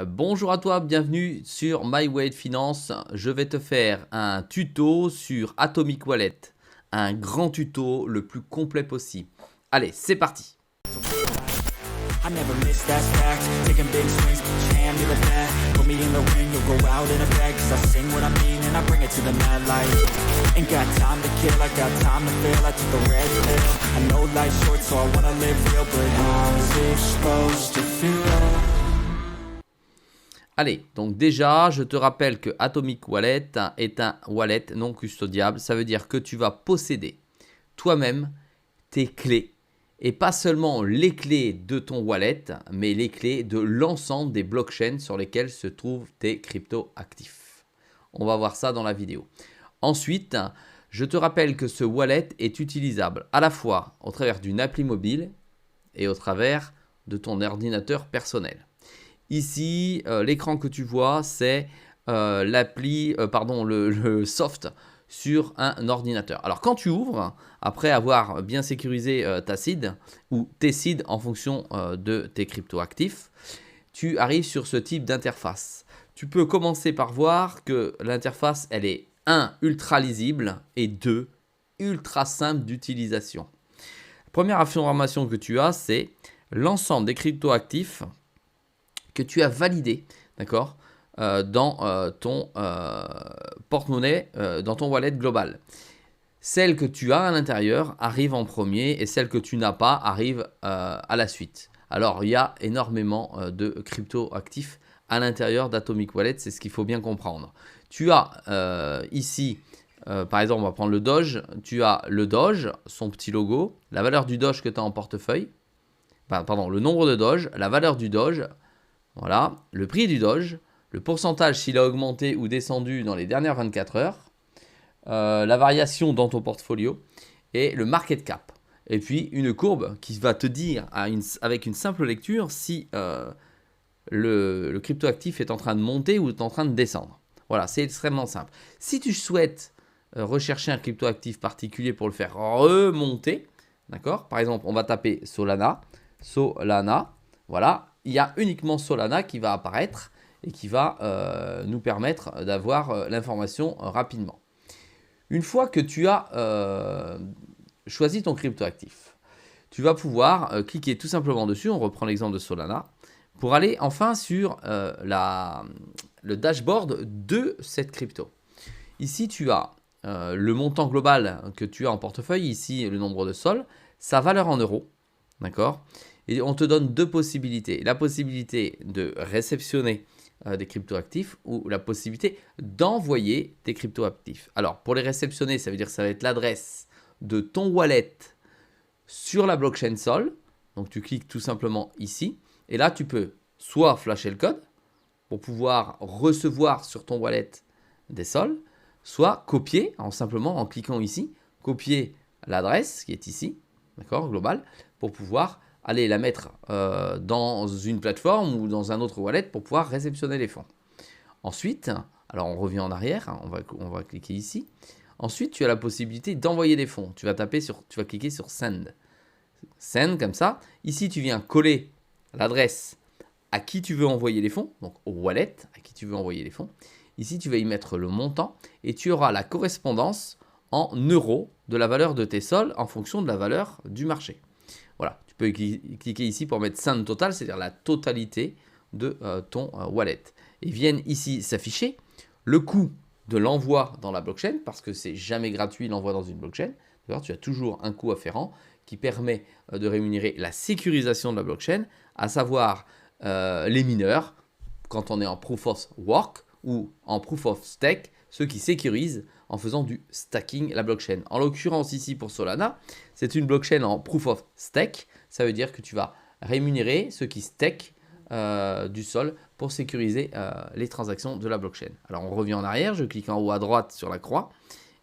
Bonjour à toi, bienvenue sur My Way Finance. Je vais te faire un tuto sur Atomic Wallet, un grand tuto le plus complet possible. Allez, c'est parti. I never miss, that's fact. Taking big swings, jam to the bat. Put me in the ring, you'll go out in a bag. Cause I sing what I mean and I bring it to the mad light. Ain't got time to kill, I got time to feel. I took a red pill. I know life's short, so I wanna live real. But how's it supposed to feel? Allez, donc déjà, je te rappelle que Atomic Wallet est un wallet non custodiable. Ça veut dire que tu vas posséder toi-même tes clés. Et pas seulement les clés de ton wallet, mais les clés de l'ensemble des blockchains sur lesquelles se trouvent tes crypto-actifs. On va voir ça dans la vidéo. Ensuite, je te rappelle que ce wallet est utilisable à la fois au travers d'une appli mobile et au travers de ton ordinateur personnel. Ici, l'écran que tu vois, c'est le soft sur un ordinateur. Alors quand tu ouvres, après avoir bien sécurisé ta seed ou tes seeds en fonction de tes crypto-actifs, tu arrives sur ce type d'interface. Tu peux commencer par voir que l'interface, elle est 1. Ultra lisible et 2. Ultra simple d'utilisation. La première information que tu as, c'est l'ensemble des crypto-actifs que tu as validé, d'accord, dans ton porte-monnaie, dans ton wallet global. Celle que tu as à l'intérieur arrive en premier et celle que tu n'as pas arrive à la suite. Alors, il y a énormément de crypto-actifs à l'intérieur d'Atomic Wallet, c'est ce qu'il faut bien comprendre. Tu as ici, par exemple, on va prendre le Doge. Tu as le Doge, son petit logo, la valeur du Doge que tu as en portefeuille, le nombre de Doge, la valeur du Doge, voilà, le prix du Doge, le pourcentage s'il a augmenté ou descendu dans les dernières 24 heures, la variation dans ton portfolio et le market cap. Et puis une courbe qui va te dire avec une simple lecture si le cryptoactif est en train de monter ou est en train de descendre. Voilà, c'est extrêmement simple. Si tu souhaites rechercher un cryptoactif particulier pour le faire remonter, d'accord, par exemple, on va taper Solana, voilà, il y a uniquement Solana qui va apparaître et qui va nous permettre d'avoir l'information rapidement. Une fois que tu as choisi ton cryptoactif, tu vas pouvoir cliquer tout simplement dessus, on reprend l'exemple de Solana, pour aller enfin sur le dashboard de cette crypto. Ici, tu as le montant global que tu as en portefeuille, ici le nombre de sols, sa valeur en euros, d'accord ? Et on te donne deux possibilités. La possibilité de réceptionner des cryptoactifs ou la possibilité d'envoyer des cryptoactifs. Alors, pour les réceptionner, ça veut dire que ça va être l'adresse de ton wallet sur la blockchain Sol. Donc, tu cliques tout simplement ici. Et là, tu peux soit flasher le code pour pouvoir recevoir sur ton wallet des sols, soit copier, simplement en cliquant ici, copier l'adresse qui est ici, d'accord, globale, pour pouvoir aller la mettre dans une plateforme ou dans un autre wallet pour pouvoir réceptionner les fonds. Ensuite, alors on revient en arrière, on va cliquer ici. Ensuite, tu as la possibilité d'envoyer des fonds. Tu vas cliquer sur Send. Send comme ça. Ici, tu viens coller l'adresse à qui tu veux envoyer les fonds, donc au wallet à qui tu veux envoyer les fonds. Ici, tu vas y mettre le montant et tu auras la correspondance en euros de la valeur de tes sols en fonction de la valeur du marché. Voilà, tu peux cliquer ici pour mettre Send total, c'est-à-dire la totalité de ton wallet. Et viennent ici s'afficher le coût de l'envoi dans la blockchain, parce que c'est jamais gratuit l'envoi dans une blockchain. Tu as toujours un coût afférent qui permet de rémunérer la sécurisation de la blockchain, à savoir les mineurs, quand on est en Proof of Work ou en Proof of Stake, ceux qui sécurisent en faisant du stacking la blockchain. En l'occurrence ici pour Solana, c'est une blockchain en Proof of Stake. Ça veut dire que tu vas rémunérer ceux qui stake du sol pour sécuriser les transactions de la blockchain. Alors on revient en arrière, je clique en haut à droite sur la croix.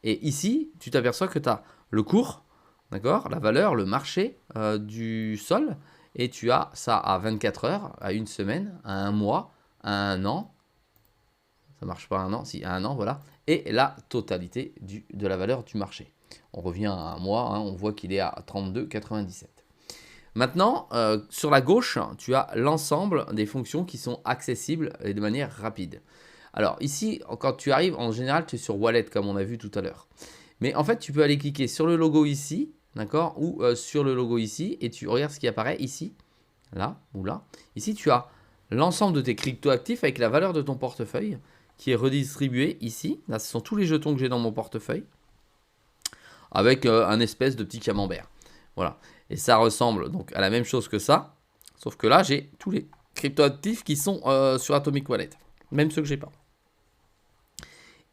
Et ici, tu t'aperçois que tu as le cours, d'accord, la valeur, le marché du sol. Et tu as ça à 24 heures, à une semaine, à un mois, à un an. Ça marche pas à un an, si, à un an, voilà. Et la totalité de la valeur du marché. On revient à un mois, on voit qu'il est à 32,97. Maintenant, sur la gauche, tu as l'ensemble des fonctions qui sont accessibles et de manière rapide. Alors ici, quand tu arrives, en général, tu es sur Wallet comme on a vu tout à l'heure. Mais en fait, tu peux aller cliquer sur le logo ici, d'accord, ou sur le logo ici, et tu regardes ce qui apparaît ici, là ou là. Ici, tu as l'ensemble de tes cryptoactifs avec la valeur de ton portefeuille qui est redistribuée ici. Là, ce sont tous les jetons que j'ai dans mon portefeuille avec un espèce de petit camembert. Voilà. Et ça ressemble donc à la même chose que ça, sauf que là, j'ai tous les cryptoactifs qui sont sur Atomic Wallet, même ceux que j'ai pas.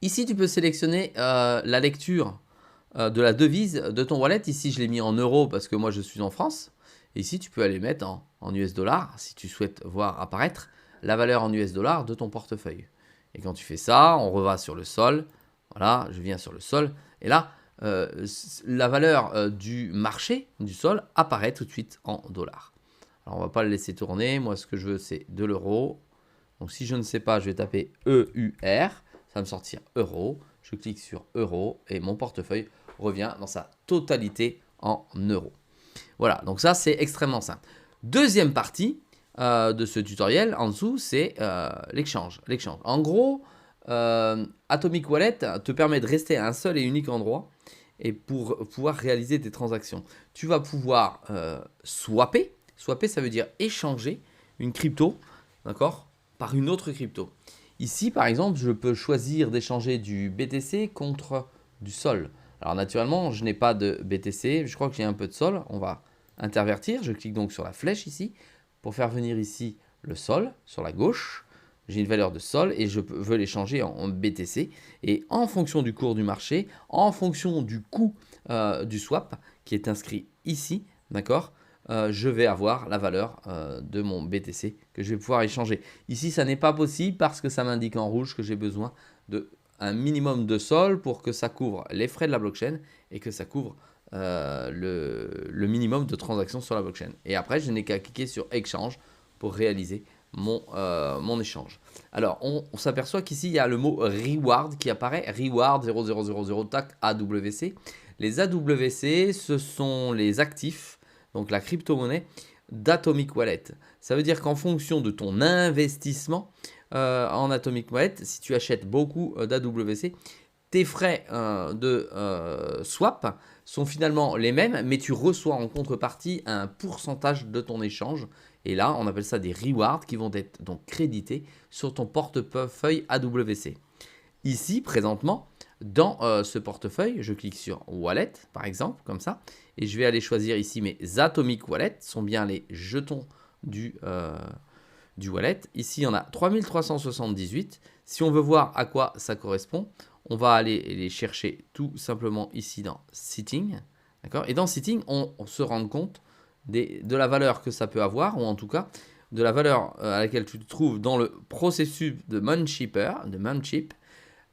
Ici, tu peux sélectionner la lecture de la devise de ton wallet. Ici, je l'ai mis en euros parce que moi, je suis en France. Et ici, tu peux aller mettre en US dollars si tu souhaites voir apparaître la valeur en US dollars de ton portefeuille. Et quand tu fais ça, on reva sur le sol. Voilà, je viens sur le sol. Et là, la valeur du marché, du sol, apparaît tout de suite en dollars. Alors, on ne va pas le laisser tourner. Moi, ce que je veux, c'est de l'euro. Donc, si je ne sais pas, je vais taper EUR. Ça va me sortir euro. Je clique sur euro et mon portefeuille revient dans sa totalité en euros. Voilà, donc ça, c'est extrêmement simple. Deuxième partie de ce tutoriel, en dessous, c'est l'exchange. En gros, Atomic Wallet te permet de rester à un seul et unique endroit et pour pouvoir réaliser tes transactions. Tu vas pouvoir swapper. Swapper, ça veut dire échanger une crypto, d'accord, par une autre crypto. Ici, par exemple, je peux choisir d'échanger du BTC contre du Sol. Alors, naturellement, je n'ai pas de BTC. Je crois que j'ai un peu de Sol. On va intervertir. Je clique donc sur la flèche ici pour faire venir ici le Sol sur la gauche. J'ai une valeur de Sol et je veux l'échanger en BTC. Et en fonction du cours du marché, en fonction du coût du swap qui est inscrit ici, d'accord, je vais avoir la valeur de mon BTC que je vais pouvoir échanger. Ici, ça n'est pas possible parce que ça m'indique en rouge que j'ai besoin d'un minimum de sol pour que ça couvre les frais de la blockchain et que ça couvre le minimum de transactions sur la blockchain. Et après, je n'ai qu'à cliquer sur Exchange pour réaliser mon échange. Alors, on s'aperçoit qu'ici, il y a le mot Reward qui apparaît. Reward 0000 TAC AWC. Les AWC, ce sont les actifs, donc la crypto-monnaie d'Atomic Wallet. Ça veut dire qu'en fonction de ton investissement en Atomic Wallet, si tu achètes beaucoup d'AWC, tes frais de swap sont finalement les mêmes, mais tu reçois en contrepartie un pourcentage de ton échange. Et là, on appelle ça des rewards qui vont être donc crédités sur ton portefeuille AWC. Ici, présentement, dans ce portefeuille, je clique sur Wallet, par exemple, comme ça, et je vais aller choisir ici mes Atomic Wallet, sont bien les jetons du wallet. Ici, il y en a 3378. Si on veut voir à quoi ça correspond, on va aller les chercher tout simplement ici dans Sitting. D'accord ? Et dans Sitting, on se rend compte de la valeur que ça peut avoir, ou en tout cas, de la valeur à laquelle tu te trouves dans le processus de Munchip.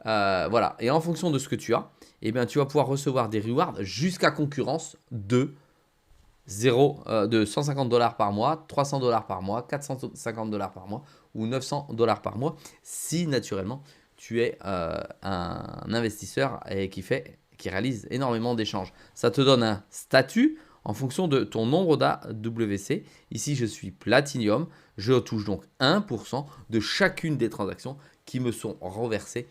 Voilà, et en fonction de ce que tu as, eh bien, tu vas pouvoir recevoir des rewards jusqu'à concurrence de 150 $ par mois, 300 $ par mois, 450 $ par mois ou 900 $ par mois si naturellement tu es un investisseur et qui réalise énormément d'échanges. Ça te donne un statut en fonction de ton nombre d'AWC. Ici, je suis Platinum. Je touche donc 1% de chacune des transactions qui me sont renversées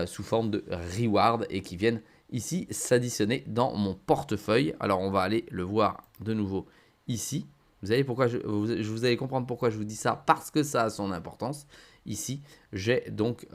sous forme de reward et qui viennent ici s'additionner dans mon portefeuille. Alors, on va aller le voir de nouveau ici. Vous allez comprendre pourquoi je vous dis ça, parce que ça a son importance. Ici, j'ai donc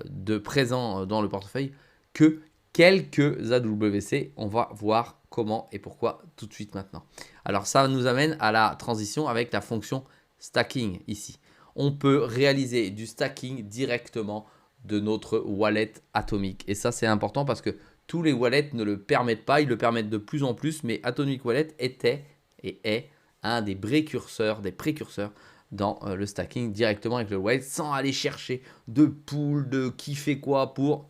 de présent dans le portefeuille que quelques AWC. On va voir comment et pourquoi tout de suite maintenant. Alors, ça nous amène à la transition avec la fonction stacking ici. On peut réaliser du stacking directement de notre wallet Atomic. Et ça, c'est important parce que tous les wallets ne le permettent pas. Ils le permettent de plus en plus, mais Atomic Wallet était et est un des précurseurs dans le stacking directement avec le wallet sans aller chercher de pool, de qui fait quoi pour.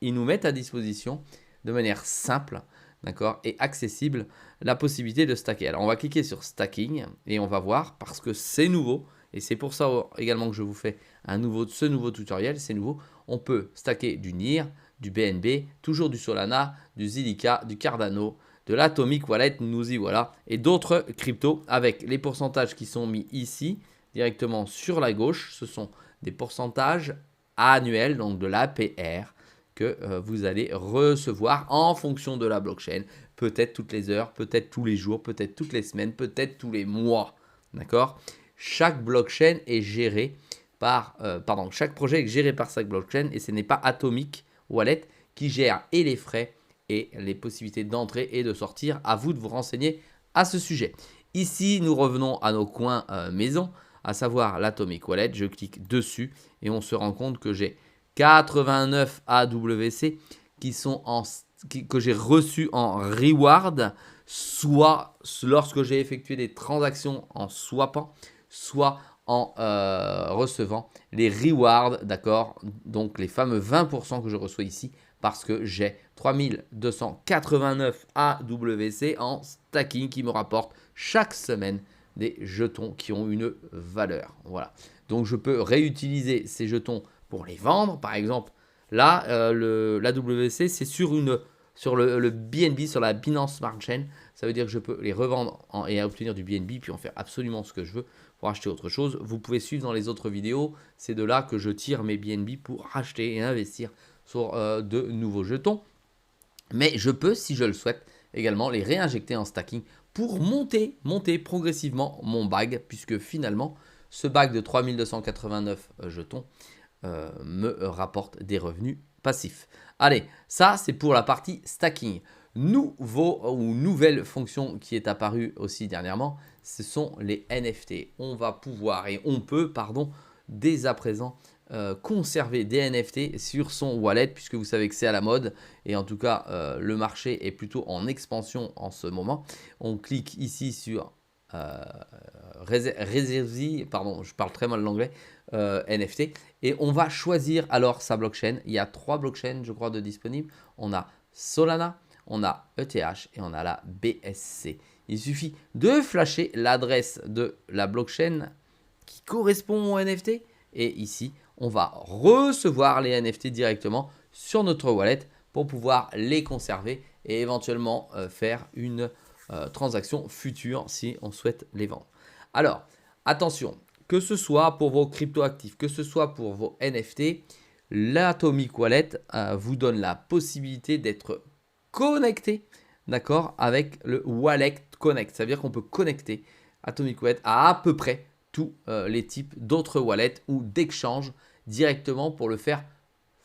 Ils nous mettent à disposition de manière simple, d'accord, et accessible la possibilité de stacker. Alors, on va cliquer sur stacking et on va voir parce que c'est nouveau. Et c'est pour ça également que je vous fais ce nouveau tutoriel. C'est nouveau. On peut stacker du NIR, du BNB, toujours du Solana, du Zilliqa, du Cardano, de l'Atomic Wallet, nous y voilà, et d'autres cryptos avec les pourcentages qui sont mis ici, directement sur la gauche. Ce sont des pourcentages annuels, donc de l'APR, que vous allez recevoir en fonction de la blockchain, peut-être toutes les heures, peut-être tous les jours, peut-être toutes les semaines, peut-être tous les mois, d'accord? Chaque blockchain est géré par, chaque projet est géré par sa blockchain et ce n'est pas Atomic Wallet qui gère et les frais et les possibilités d'entrée et de sortir. À vous de vous renseigner à ce sujet. Ici, nous revenons à nos coins maison, à savoir l'Atomic Wallet. Je clique dessus et on se rend compte que j'ai 89 AWC que j'ai reçus en reward, soit lorsque j'ai effectué des transactions en swappant, soit en recevant les rewards, d'accord? Donc les fameux 20% que je reçois ici parce que j'ai 3289 AWC en stacking qui me rapporte chaque semaine des jetons qui ont une valeur. Voilà. Donc je peux réutiliser ces jetons pour les vendre. Par exemple, là, l'AWC, c'est sur le BNB, sur la Binance Smart Chain. Ça veut dire que je peux les revendre et obtenir du BNB, puis en faire absolument ce que je veux pour acheter autre chose. Vous pouvez suivre dans les autres vidéos. C'est de là que je tire mes BNB pour acheter et investir sur de nouveaux jetons. Mais je peux, si je le souhaite, également les réinjecter en stacking pour monter progressivement mon bag, puisque finalement, ce bag de 3289 jetons me rapporte des revenus passifs. Allez, ça c'est pour la partie stacking. Nouvelle fonction qui est apparue aussi dernièrement, ce sont les NFT. On peut, dès à présent conserver des NFT sur son wallet, puisque vous savez que c'est à la mode et en tout cas le marché est plutôt en expansion en ce moment. On clique ici sur je parle très mal l'anglais, NFT, et on va choisir alors sa blockchain. Il y a 3 blockchains, je crois, de disponibles. On a Solana, on a ETH et on a la BSC. Il suffit de flasher l'adresse de la blockchain qui correspond au NFT et ici, on va recevoir les NFT directement sur notre wallet pour pouvoir les conserver et éventuellement faire une transaction future si on souhaite les vendre. Alors, attention, que ce soit pour vos cryptoactifs, que ce soit pour vos NFT, l'Atomic Wallet vous donne la possibilité d'être connecté, d'accord, avec le Wallet Connect. Ça veut dire qu'on peut connecter Atomic Wallet à peu près tous les types d'autres wallets ou d'échanges directement pour le faire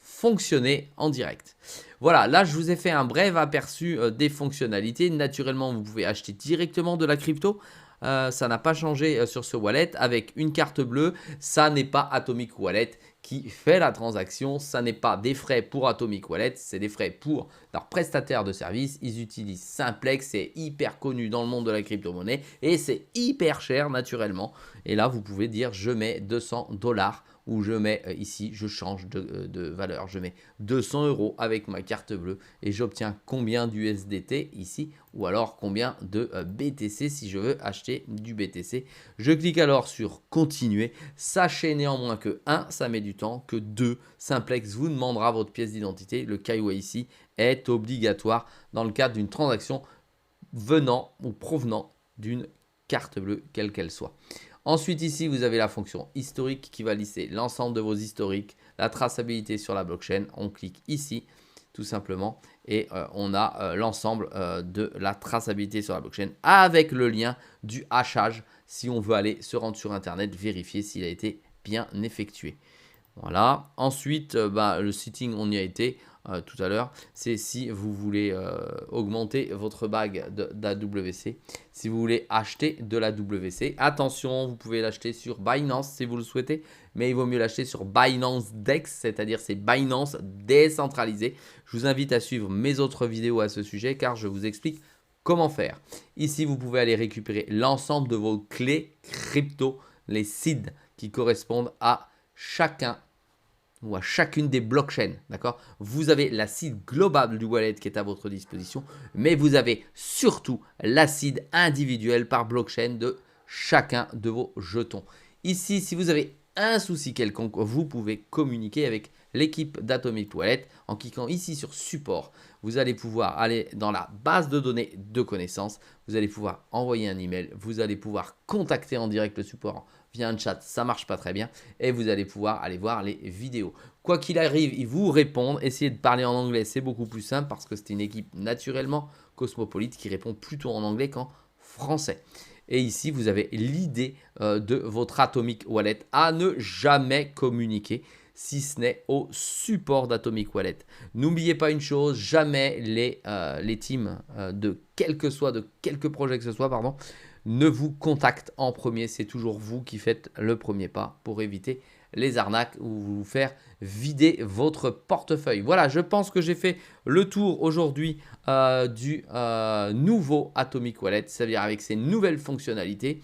fonctionner en direct. Voilà, là je vous ai fait un bref aperçu des fonctionnalités. Naturellement, vous pouvez acheter directement de la crypto. Ça n'a pas changé sur ce wallet avec une carte bleue. Ça n'est pas Atomic Wallet qui fait la transaction. Ça n'est pas des frais pour Atomic Wallet. C'est des frais pour leur prestataire de service. Ils utilisent Simplex. C'est hyper connu dans le monde de la crypto-monnaie et c'est hyper cher naturellement. Et là, vous pouvez dire je mets $200 ou je mets ici, je change de valeur. Je mets 200 € avec ma carte bleue et j'obtiens combien d'USDT ici ou alors combien de BTC si je veux acheter du BTC. Je clique alors sur continuer. Sachez néanmoins que 1, ça met du temps, que 2, Simplex vous demandera votre pièce d'identité. Le KYC est obligatoire dans le cadre d'une transaction venant ou provenant d'une carte bleue, quelle qu'elle soit. Ensuite, ici, vous avez la fonction historique qui va lister l'ensemble de vos historiques, la traçabilité sur la blockchain. On clique ici, tout simplement, et on a l'ensemble de la traçabilité sur la blockchain avec le lien du hachage si on veut aller se rendre sur Internet, vérifier s'il a été bien effectué. Voilà. Ensuite, le setting, on y a été tout à l'heure. C'est si vous voulez augmenter votre bag d'AWC. Si vous voulez acheter de l'AWC. Attention, vous pouvez l'acheter sur Binance si vous le souhaitez. Mais il vaut mieux l'acheter sur Binance Dex, c'est-à-dire c'est Binance décentralisé. Je vous invite à suivre mes autres vidéos à ce sujet car je vous explique comment faire. Ici, vous pouvez aller récupérer l'ensemble de vos clés crypto, les seeds qui correspondent à chacun ou à chacune des blockchains, d'accord? Vous avez la seed globale du wallet qui est à votre disposition, mais vous avez surtout la seed individuelle par blockchain de chacun de vos jetons. Ici, si vous avez un souci quelconque, vous pouvez communiquer avec l'équipe d'Atomic Wallet en cliquant ici sur support. Vous allez pouvoir aller dans la base de données de connaissances, vous allez pouvoir envoyer un email, vous allez pouvoir contacter en direct le support via un chat, ça marche pas très bien, et vous allez pouvoir aller voir les vidéos. Quoi qu'il arrive, ils vous répondent. Essayez de parler en anglais, c'est beaucoup plus simple parce que c'est une équipe naturellement cosmopolite qui répond plutôt en anglais qu'en français. Et ici, vous avez l'idée de votre Atomic Wallet à ne jamais communiquer si ce n'est au support d'Atomic Wallet. N'oubliez pas une chose, jamais les teams de quelque projet que ce soit, ne vous contactent en premier. C'est toujours vous qui faites le premier pas pour éviter les arnaques ou vous faire vider votre portefeuille. Voilà, je pense que j'ai fait le tour aujourd'hui du nouveau Atomic Wallet, c'est-à-dire avec ses nouvelles fonctionnalités.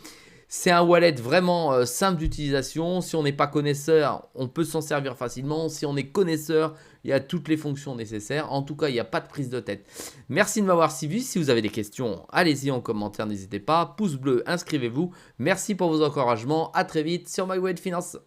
C'est un wallet vraiment simple d'utilisation. Si on n'est pas connaisseur, on peut s'en servir facilement. Si on est connaisseur, il y a toutes les fonctions nécessaires. En tout cas, il n'y a pas de prise de tête. Merci de m'avoir suivi. Si vous avez des questions, allez-y en commentaire, n'hésitez pas. Pouce bleu, inscrivez-vous. Merci pour vos encouragements. À très vite sur My Wallet Finance.